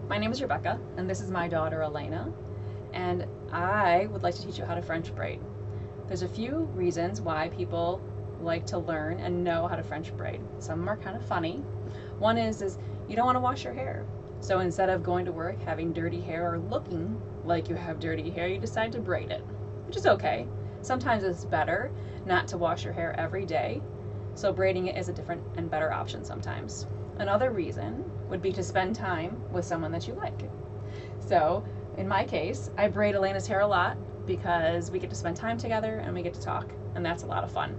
My name is Rebecca, and this is my daughter Elena, and I would like to teach you how to French braid. There's a few reasons why people like to learn and know how to French braid. Some of them are kind of funny. One is you don't want to wash your hair. So instead of going to work having dirty hair or looking like you have dirty hair, you decide to braid it, which is okay. Sometimes it's better not to wash your hair every day, so braiding it is a different and better option sometimes. Another reason would be to spend time with someone that you like. So in my case, I braid Elena's hair a lot because we get to spend time together and we get to talk, and that's a lot of fun.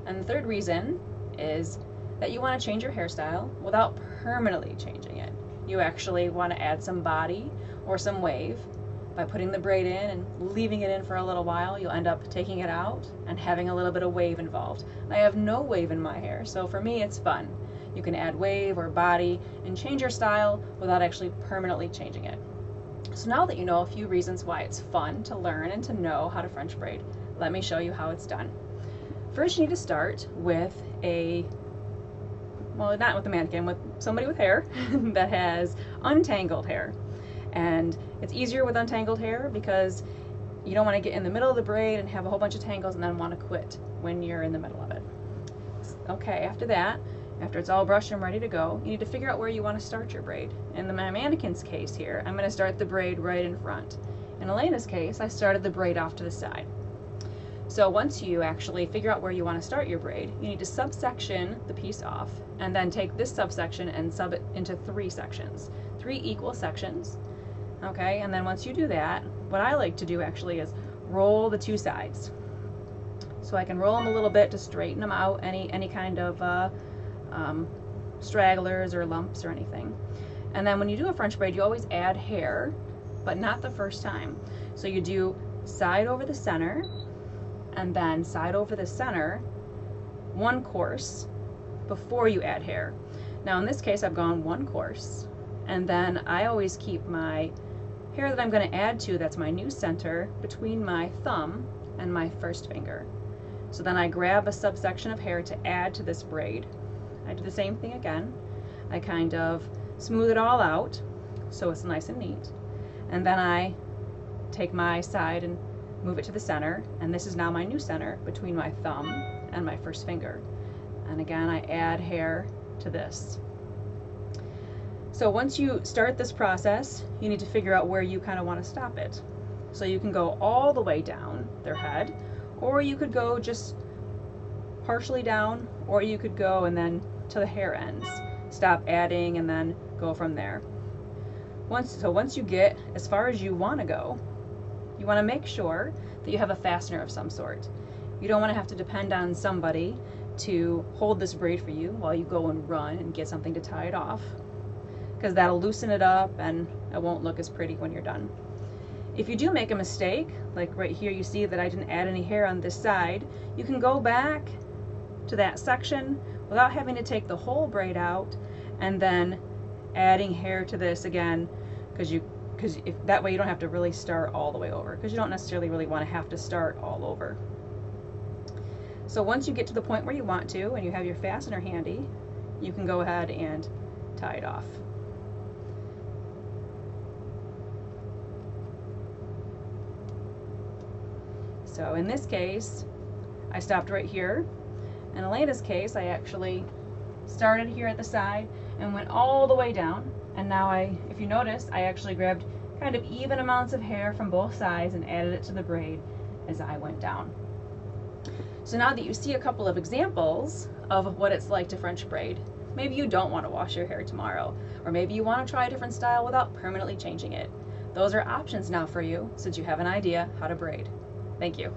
And the third reason is that you want to change your hairstyle without permanently changing it. You actually want to add some body or some wave. By putting the braid in and leaving it in for a little while, you'll end up taking it out and having a little bit of wave involved. I have no wave in my hair, so for me it's fun. You can add wave or body and change your style without actually permanently changing it. So now that you know a few reasons why it's fun to learn and to know how to French braid, let me show you how it's done. First, you need to start with not with a mannequin, with somebody with hair that has untangled hair. And it's easier with untangled hair because you don't want to get in the middle of the braid and have a whole bunch of tangles and then want to quit when you're in the middle of it. Okay, after that, after it's all brushed and ready to go, you need to figure out where you want to start your braid. In my mannequin's case here, I'm going to start the braid right in front. In Elena's case, I started the braid off to the side. So once you actually figure out where you want to start your braid, you need to subsection the piece off and then take this subsection and sub it into 3 sections, 3 equal sections. Okay, and then once you do that, what I like to do actually is roll the 2 sides. So I can roll them a little bit to straighten them out, any kind of stragglers or lumps or anything. And then when you do a French braid, you always add hair, but not the first time. So you do side over the center, and then side over the center, 1 course before you add hair. Now in this case, I've gone 1 course, and then I always keep my hair that I'm going to add to, that's my new center, between my thumb and my first finger. So then I grab a subsection of hair to add to this braid. I do the same thing again. I kind of smooth it all out so it's nice and neat. And then I take my side and move it to the center, and this is now my new center between my thumb and my first finger. And again, I add hair to this. So once you start this process, you need to figure out where you kind of want to stop it. So you can go all the way down their head, or you could go just partially down, or you could go and then to the hair ends. Stop adding and then go from there. Once you get as far as you want to go, you want to make sure that you have a fastener of some sort. You don't want to have to depend on somebody to hold this braid for you while you go and run and get something to tie it off, because that'll loosen it up and it won't look as pretty when you're done. If you do make a mistake, like right here you see that I didn't add any hair on this side, you can go back to that section without having to take the whole braid out and then adding hair to this again, because if that way you don't have to really start all the way over, because you don't necessarily really want to have to start all over. So once you get to the point where you want to and you have your fastener handy, you can go ahead and tie it off. So in this case, I stopped right here. In Elena's case, I actually started here at the side and went all the way down. And now if you notice, I actually grabbed kind of even amounts of hair from both sides and added it to the braid as I went down. So now that you see a couple of examples of what it's like to French braid, maybe you don't want to wash your hair tomorrow, or maybe you want to try a different style without permanently changing it. Those are options now for you, since you have an idea how to braid. Thank you.